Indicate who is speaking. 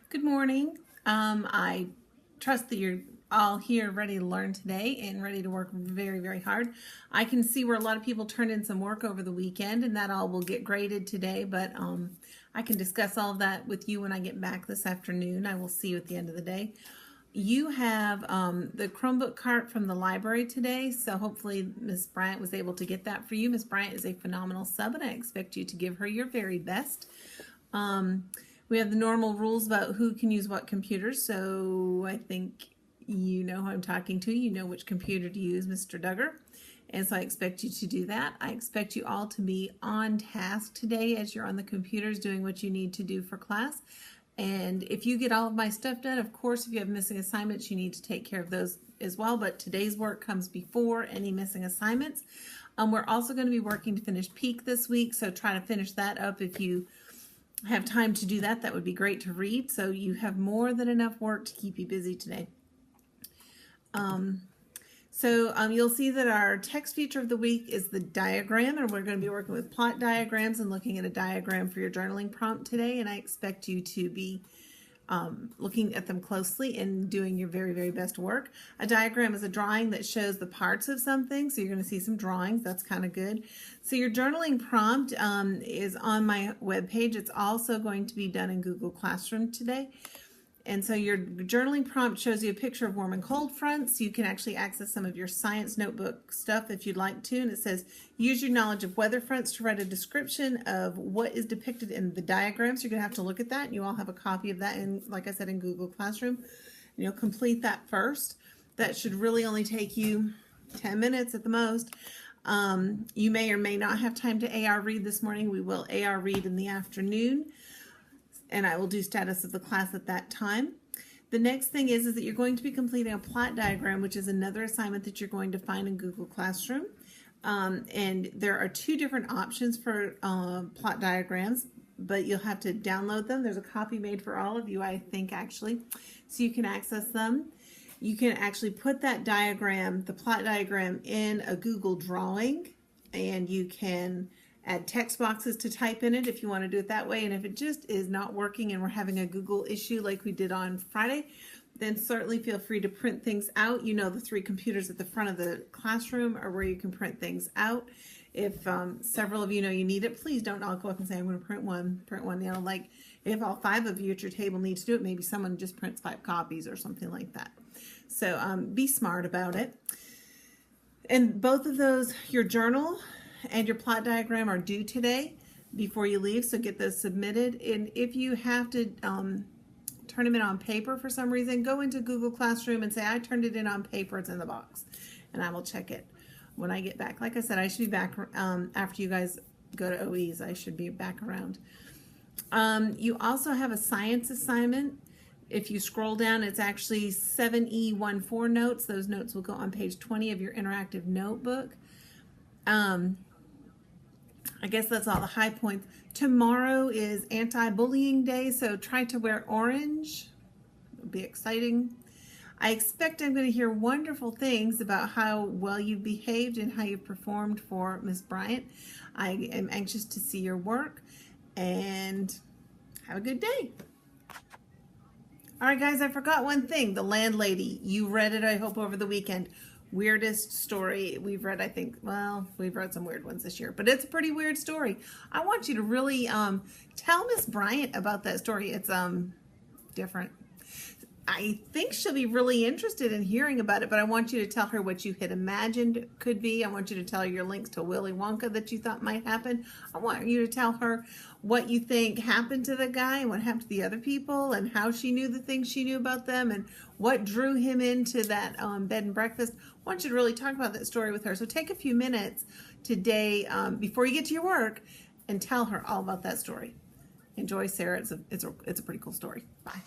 Speaker 1: Good morning. I trust that you're all here ready to learn today and ready to work very, very hard. I can see where a lot of people turned in some work over the weekend, and that all will get graded today, but I can discuss all of that with you when I get back this afternoon. I will see you at the end of the day. You have the Chromebook cart from the library today, so hopefully Miss Bryant was able to get that for you. Miss Bryant is a phenomenal sub, and I expect you to give her your very best. We have the normal rules about who can use what computers, so I think you know who I'm talking to. You know which computer to use, Mr. Duggar. And so I expect you to do that. I expect you all to be on task today as you're on the computers doing what you need to do for class. And if you get all of my stuff done, of course, if you have missing assignments, you need to take care of those as well. But today's work comes before any missing assignments. We're also going to be working to finish Peak this week, so try to finish that up if you have time to do that. That would be great to read. So you have more than enough work to keep you busy today. You'll see that our text feature of the week is the diagram, and we're going to be working with plot diagrams and looking at a diagram for your journaling prompt today. And I expect you to be looking at them closely and doing your very, very best work. A diagram is a drawing that shows the parts of something, so you're going to see some drawings. That's kind of good. So your journaling prompt is on my webpage. It's also going to be done in Google Classroom today. And so your journaling prompt shows you a picture of warm and cold fronts. You can actually access some of your science notebook stuff if you'd like to. And it says, use your knowledge of weather fronts to write a description of what is depicted in the diagram. So you're going to have to look at that. And you all have a copy of that, in, like I said, in Google Classroom. And you'll complete that first. That should really only take you 10 minutes at the most. You may or may not have time to AR read this morning. We will AR read in the afternoon, and I will do status of the class at that time. The next thing is that you're going to be completing a plot diagram, which is another assignment that you're going to find in Google Classroom. And there are two different options for plot diagrams, but you'll have to download them. There's a copy made for all of you, I think, actually, so you can access them. You can actually put that diagram, the plot diagram, in a Google drawing, and you can add text boxes to type in it if you want to do it that way. And if it just is not working and we're having a Google issue like we did on Friday, then certainly feel free to print things out. You know, the 3 computers at the front of the classroom are where you can print things out. If several of you know you need it, please don't all go up and say, I'm going to print one. You know, like if all 5 of you at your table need to do it, maybe someone just prints 5 copies or something like that. So be smart about it. And both of those, your journal and your plot diagram, are due today before you leave, so get those submitted. And if you have to turn them in on paper for some reason, go into Google Classroom and say, I turned it in on paper, it's in the box, and I will check it when I get back. Like I said, I should be back after you guys go to OEs. I should be back around. You also have a science assignment. If you scroll down, it's actually 7E14 notes. Those notes will go on page 20 of your interactive notebook. I guess that's all the high points. Tomorrow is anti-bullying day, so try to wear orange. It'll be exciting. I expect I'm going to hear wonderful things about how well you've behaved and how you've performed for Miss Bryant. I am anxious to see your work, and have a good day. All right, guys, I forgot one thing. The Landlady. You read it, I hope, over the weekend. Weirdest story we've read, I think. Well, we've read some weird ones this year, but it's a pretty weird story. I want you to really tell Miss Bryant about that story. It's different. I think she'll be really interested in hearing about it, but I want you to tell her what you had imagined could be. I want you to tell her your links to Willy Wonka that you thought might happen. I want you to tell her what you think happened to the guy and what happened to the other people and how she knew the things she knew about them and what drew him into that bed and breakfast. I want you to really talk about that story with her. So take a few minutes today before you get to your work and tell her all about that story. Enjoy, Sarah. It's a pretty cool story. Bye.